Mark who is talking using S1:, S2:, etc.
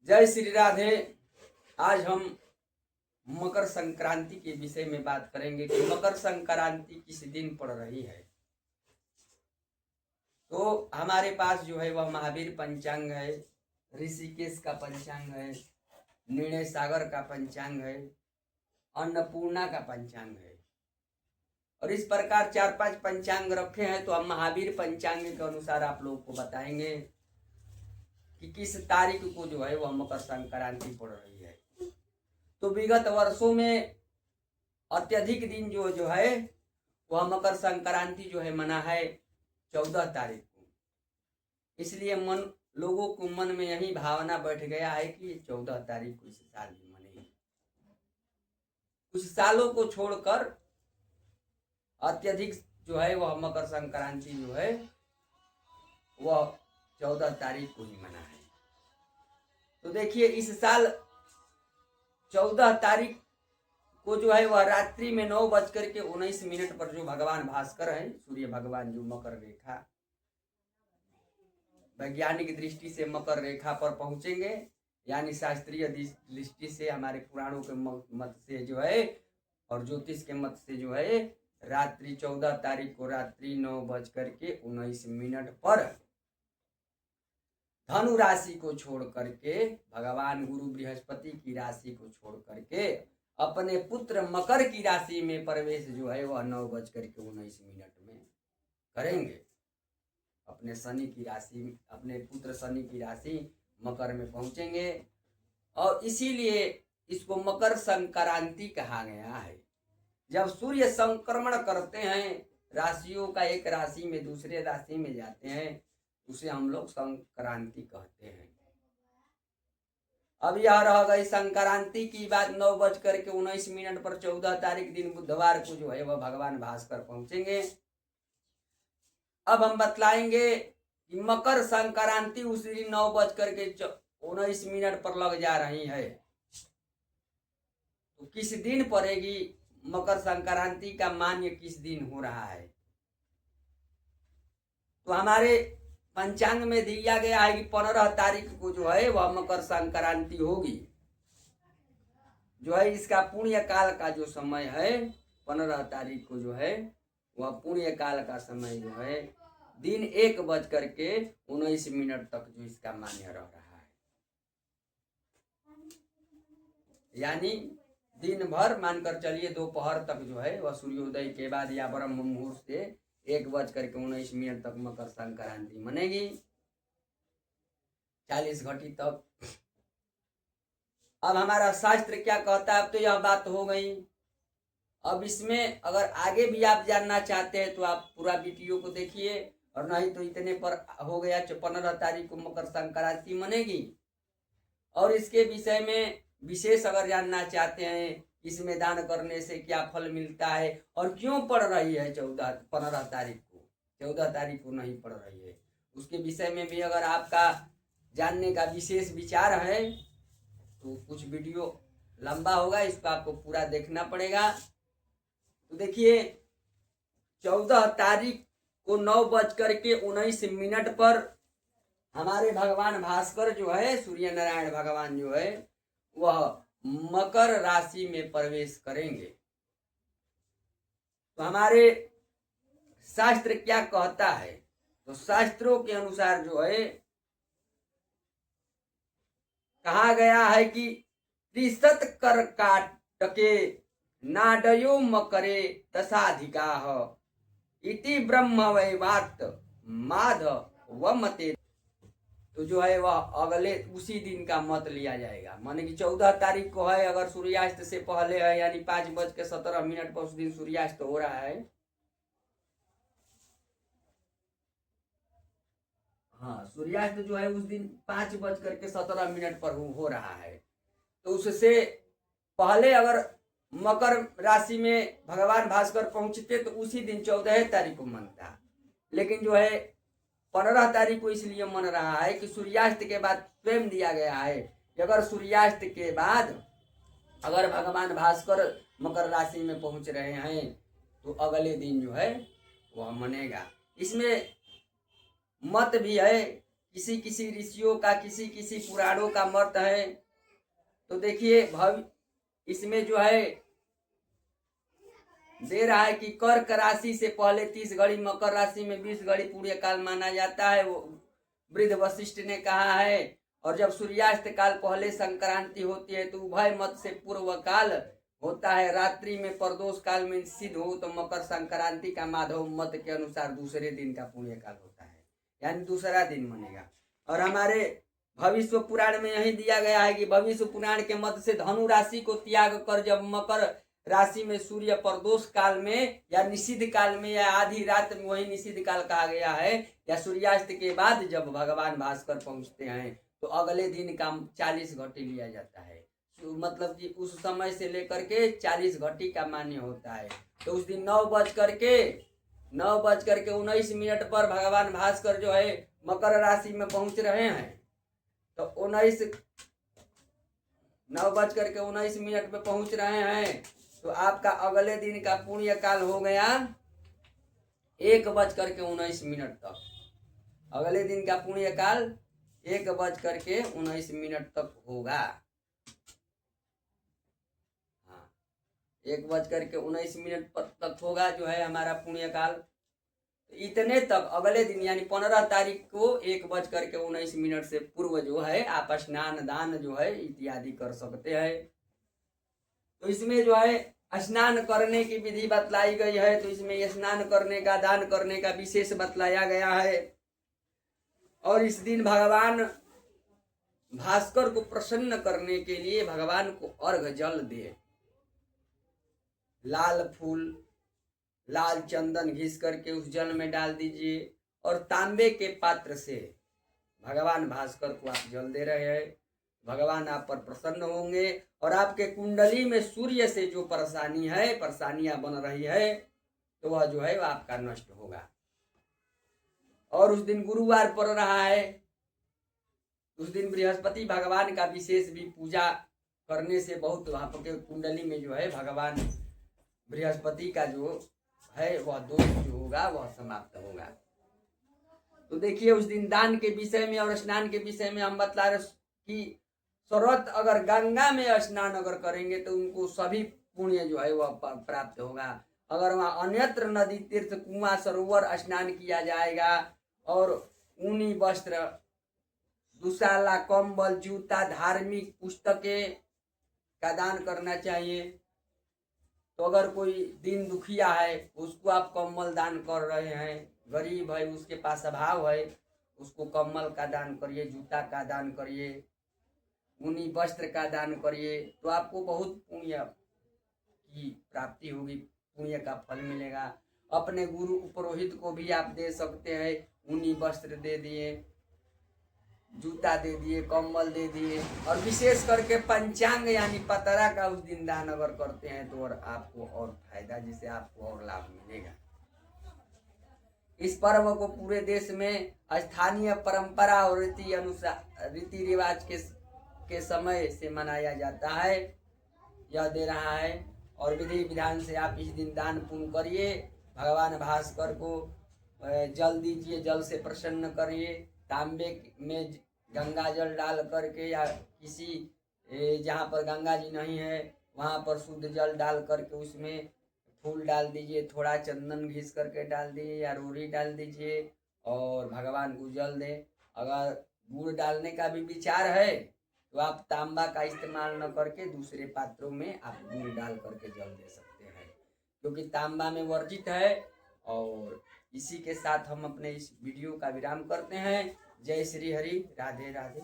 S1: जय श्री राधे। आज हम मकर संक्रांति के विषय में बात करेंगे कि मकर संक्रांति किस दिन पड़ रही है। तो हमारे पास जो है वह महावीर पंचांग है, ऋषिकेश का पंचांग है, निर्णय सागर का पंचांग है, अन्नपूर्णा का पंचांग है और इस प्रकार 4-5 पंचांग रखे हैं। तो हम महावीर पंचांग के अनुसार आप लोगों को बताएंगे कि किस तारीख को जो है वह मकर संक्रांति पड़ रही है। तो विगत वर्षों में अत्यधिक दिन जो है वह मकर संक्रांति जो है मना है 14 तारीख को। इसलिए लोगों को मन में यही भावना बैठ गया है कि 14 तारीख को इस साल भी मनेगी। कुछ सालों को छोड़कर अत्यधिक जो है वह मकर संक्रांति जो है वह 14 तारीख को ही मना है। तो देखिए इस साल 14 तारीख को जो है वह रात्रि में 9:19 पर जो भगवान भास्कर हैं, सूर्य भगवान जो मकर रेखा वैज्ञानिक दृष्टि से मकर रेखा पर पहुंचेंगे, यानी शास्त्रीय दृष्टि से हमारे पुराणों के मत से जो है और ज्योतिष के मत से जो है रात्रि 14 तारीख को रात्रि 9:19 पर धनु राशि को छोड़ करके भगवान गुरु बृहस्पति की राशि को छोड़ करके अपने पुत्र मकर की राशि में प्रवेश जो है वह 9:19 में करेंगे। अपने शनि की राशि, अपने पुत्र शनि की राशि मकर में पहुंचेंगे और इसीलिए इसको मकर संक्रांति कहा गया है। जब सूर्य संक्रमण करते हैं, राशियों का एक राशि में दूसरे राशि में जाते हैं, उसे हम लोग संक्रांति कहते हैं। अब यह रह गई संक्रांति की बात। 9:19 पर 14 तारीख दिन बुधवार को जो है वह भगवान भास्कर पहुंचेंगे। अब हम बतलाएंगे कि मकर संक्रांति उस दिन 9:19 पर लग जा रही है, तो किस दिन पड़ेगी मकर संक्रांति का मान्य किस दिन हो रहा है। तो हमारे पंचांग में दिया गया है कि 15 तारीख को जो है वह मकर संक्रांति होगी। जो है इसका पुण्य काल का जो समय है 15 तारीख को जो है वह पुण्य काल का समय जो है दिन 1:19 तक जो इसका मान्य रह रहा है। यानी दिन भर मानकर चलिए दोपहर तक जो है वह सूर्योदय के बाद या ब्रह्म मुहूर्त से 1:19 तक मकर संक्रांति मनेगी, 40 घटी तक। अब हमारा शास्त्र क्या कहता है, अब तो यह बात हो गई। अब इसमें अगर आगे भी आप जानना चाहते हैं तो आप पूरा वीडियो को देखिए, और नहीं तो इतने पर हो गया 15 तारीख को मकर संक्रांति मनेगी। और इसके विषय में विशेष अगर जानना चाहते हैं, इसमें दान करने से क्या फल मिलता है और क्यों पड़ रही है 15 तारीख को, 14 तारीख को नहीं पड़ रही है, उसके विषय में भी अगर आपका जानने का विशेष विचार है तो कुछ वीडियो लंबा होगा, इसको आपको पूरा देखना पड़ेगा। तो देखिए 14 तारीख को 9:19 पर हमारे भगवान भास्कर जो है, सूर्य नारायण भगवान जो है वह मकर राशि में प्रवेश करेंगे। तो हमारे शास्त्र क्या कहता है, तो शास्त्रों के अनुसार जो है कहा गया है कि त्रिशत कर्काटके नाडयो मकरे दशाधिकाः इति ब्रह्म वैवात माध व मते। तो जो है वह अगले उसी दिन का मत लिया जाएगा। माने कि 14 तारीख को है, अगर सूर्यास्त से पहले है यानी 5:17 पर उस दिन सूर्यास्त हो रहा है। हाँ, सूर्यास्त जो है उस दिन 5:17 पर हो रहा है। तो उससे पहले अगर मकर राशि में भगवान भास्कर पहुंचते तो उसी दिन 14 तारीख को मनता। लेकिन जो है 15 तारीख को इसलिए मन रहा है कि सूर्यास्त के बाद स्वयं दिया गया है कि अगर सूर्यास्त के बाद अगर भगवान भास्कर मकर राशि में पहुंच रहे हैं तो अगले दिन जो है वह मनेगा। इसमें मत भी है किसी किसी ऋषियों का, किसी किसी पुराणों का मत है। तो देखिए इसमें जो है दे रहा है कि कर्क राशि से पहले 30 घड़ी, मकर राशि में 20 घड़ी पुण्य काल माना जाता है, वो वृद्ध वशिष्ठ ने कहा है। और जब सूर्यास्त काल पहले संक्रांति होती है तो उभय मत से पूर्व काल होता है। रात्रि में प्रदोष काल में सिद्ध हो तो मकर संक्रांति का माधव मत के अनुसार दूसरे दिन का पुण्य काल होता है, यानी दूसरा दिन बनेगा। और हमारे भविष्य पुराण में यही दिया गया है कि भविष्य पुराण के मत से धनु राशि को त्याग कर जब मकर राशि में सूर्य प्रदोष काल में या निषिद्ध काल में या आधी रात में, वही निषिद्ध काल कहा गया है, या सूर्यास्त के बाद जब भगवान भास्कर पहुंचते हैं तो अगले दिन का 40 घटी लिया जाता है। मतलब कि उस समय से लेकर के 40 घटी का मान्य होता है। तो उस दिन 9:19 पर भगवान भास्कर जो है मकर राशि में पहुंच रहे हैं। तो 9:19 पे पहुंच रहे हैं तो आपका अगले दिन का पुण्य काल हो गया 1:19 तक। अगले दिन का पुण्य काल 1:19 तक होगा। 1:19 तक होगा जो है हमारा पुण्य काल। इतने तक अगले दिन यानी 15 तारीख को 1:19 से पूर्व जो है आप स्नान दान जो है इत्यादि कर सकते हैं। तो इसमें जो है स्नान करने की विधि बतलाई गई है। तो इसमें स्नान करने का, दान करने का विशेष बतलाया गया है। और इस दिन भगवान भास्कर को प्रसन्न करने के लिए भगवान को अर्घ जल दे, लाल फूल, लाल चंदन घिस करके उस जल में डाल दीजिए और तांबे के पात्र से भगवान भास्कर को आप जल दे रहे हैं। भगवान आप पर प्रसन्न होंगे और आपके कुंडली में सूर्य से जो परेशानियां बन रही है तो वह जो है वह आपका नष्ट होगा। और उस दिन गुरुवार पड़ रहा है, उस दिन बृहस्पति भगवान का विशेष भी पूजा करने से बहुत आपके कुंडली में जो है भगवान बृहस्पति का जो है वह दोष जो होगा वह समाप्त होगा। तो देखिए उस दिन दान के विषय में और स्नान के विषय में हम बतला रहे कि सर्वत अगर गंगा में स्नान अगर करेंगे तो उनको सभी पुण्य जो है वह प्राप्त होगा। अगर वहाँ अन्यत्र नदी, तीर्थ, कुआं, सरोवर स्नान किया जाएगा और ऊनी वस्त्र, दुशाला, कंबल, जूता, धार्मिक पुस्तकें का दान करना चाहिए। तो अगर कोई दीन दुखिया है उसको आप कम्बल दान कर रहे हैं, गरीब है उसके पास अभाव है उसको कम्बल का दान करिए, जूता का दान करिए, ऊनी वस्त्र का दान करिए, तो आपको बहुत पुण्य की प्राप्ति होगी, पुण्य का फल मिलेगा। अपने गुरु पुरोहित को भी आप दे सकते हैं, ऊनी वस्त्र दे दिए, जूता दे दिए, कम्बल दे दिए। और विशेष करके पंचांग यानी पतरा का उस दिन दान अगर करते हैं तो और आपको और फायदा, जिससे आपको और लाभ मिलेगा। इस पर्व को पूरे देश में स्थानीय परंपरा और रीति रिवाज के समय से मनाया जाता है, यह दे रहा है। और विधि विधान से आप इस दिन दान पुण्य करिए, भगवान भास्कर को जल दीजिए, जल से प्रसन्न करिए। तांबे में गंगा जल डाल करके या किसी जहाँ पर गंगा जी नहीं है वहाँ पर शुद्ध जल डाल करके उसमें फूल डाल दीजिए, थोड़ा चंदन घिस करके डाल दीजिए या रोड़ी डाल दीजिए और भगवान को जल दें। अगर गुड़ डालने का भी विचार है तो आप तांबा का इस्तेमाल न करके दूसरे पात्रों में आप गुड़ डाल करके जल दे सकते हैं, क्योंकि तांबा में वर्जित है। और इसी के साथ हम अपने इस वीडियो का विराम करते हैं। जय श्री हरि, राधे राधे।